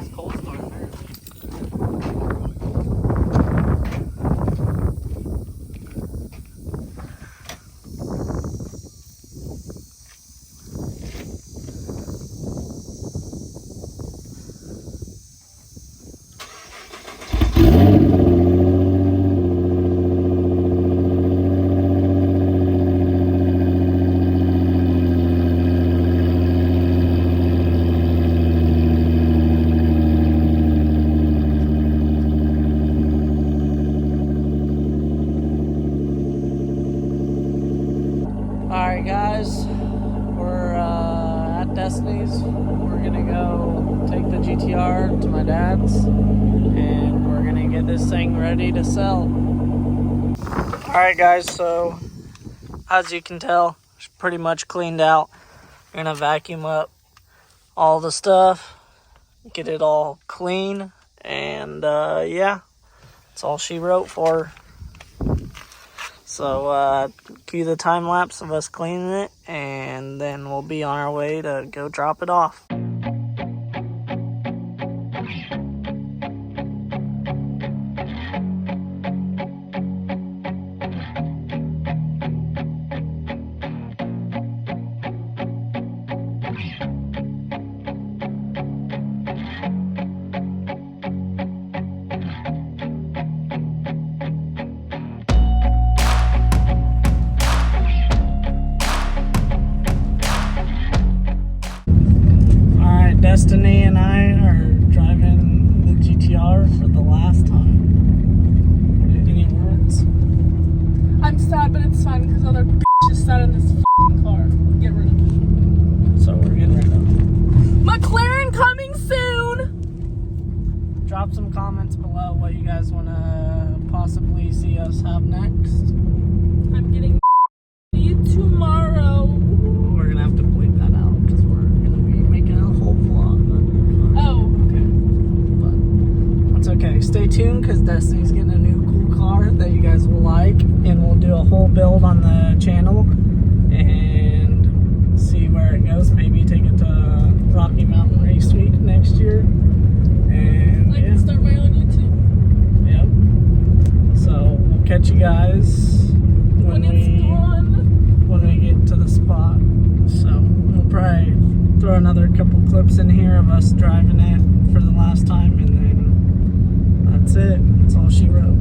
fast cold start there. Alright guys, we're at Destiny's. We're gonna go take the GTR to my dad's and we're gonna get this thing ready to sell. Alright guys, so as you can tell, it's pretty much cleaned out. We're gonna vacuum up all the stuff, get it all clean, and yeah, that's all she wrote for her. So, cue the time lapse of us cleaning it, and then we'll be on our way to go drop it off. Destiny and I are driving the GTR for the last time. Any words? I'm sad, but it's fine because other bitches sat in this f***ing car. Get rid of it. So we're getting rid of it. McLaren coming soon! Drop some comments below what you guys want to possibly see us have next. I'm getting tomorrow. We're going to have to bleep that out because we're going to be making a whole vlog. Oh. Okay. But it's okay. Stay tuned because Destiny's getting a new cool car that you guys will like. And we'll do a whole build on the channel and see where it goes. Maybe take it to Rocky Mountain Race Week next year. And I can start my own YouTube. Yep. So we'll catch you guys when we get to the spot. So we'll probably throw another couple clips in here of us driving it for the last time, and then that's it. That's all she wrote.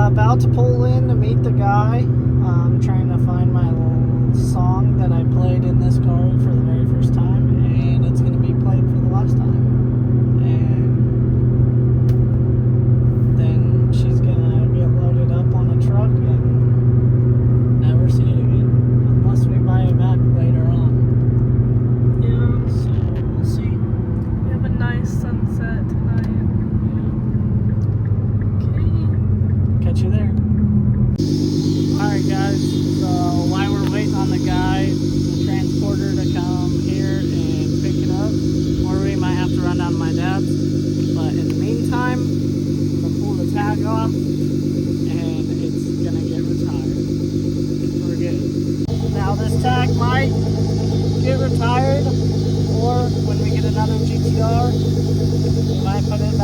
About to pull in to meet the guy. I'm trying to find my little song that I played in this car for the very first time, and it's going to be played for the last time. And then she's going to get loaded up on a truck and never see it again, unless we buy it back later on. Yeah. So we'll see. We have a nice sunset tonight. Catch you there. Alright guys, so while we're waiting on the guy, the transporter to come here and pick it up, or we might have to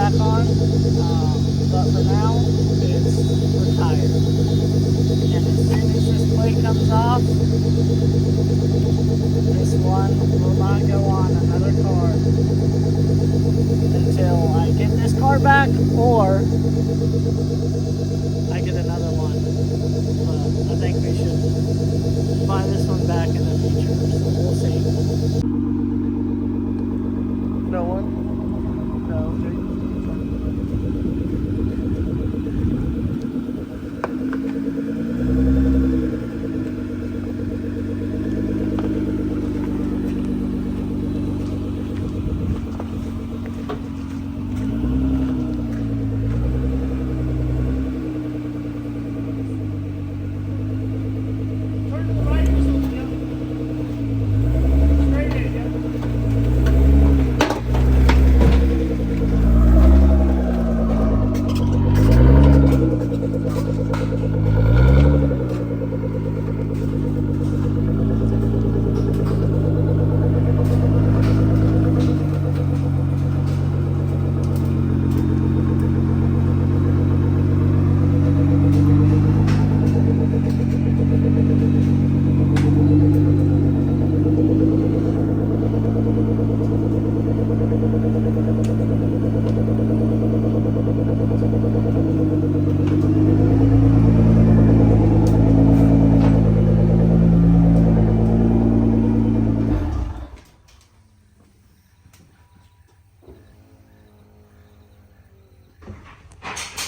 back on. But for now, it's retired. And as soon as this plate comes off, this one will not go on another car until I get this car back or I get another one. But I think we should buy this one back in the future, so we'll see. No one? No, okay.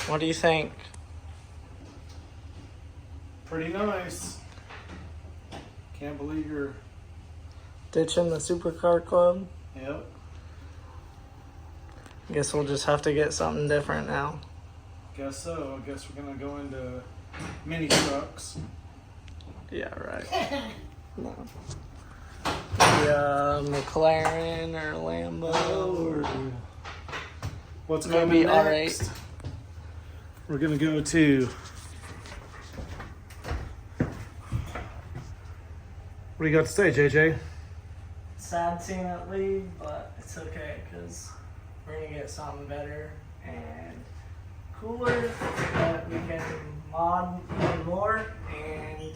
What do you think? Pretty nice. Can't believe you're. Ditching the supercar club? Yep. Guess we'll just have to get something different now. Guess so. I guess we're gonna go into mini trucks. Yeah, right. No. Maybe a McLaren or a Lambo or What's maybe coming next? R8. We're gonna go to. What do you got to say, JJ? Sad seeing it leave, but it's okay because we're gonna get something better and cooler that we can mod even more, and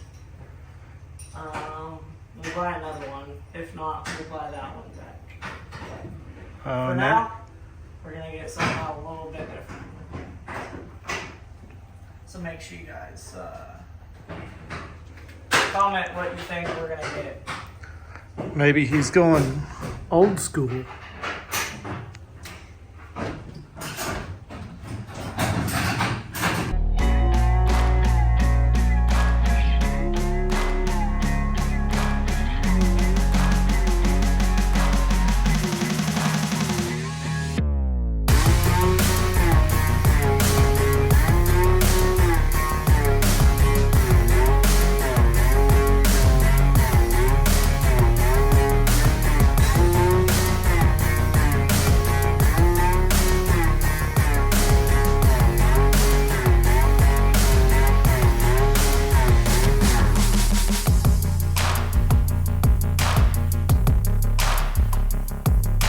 we'll buy another one. If not, we'll buy that one back. For now, we're gonna get something a little bit different. So make sure you guys comment what you think we're gonna get. Maybe he's going old school.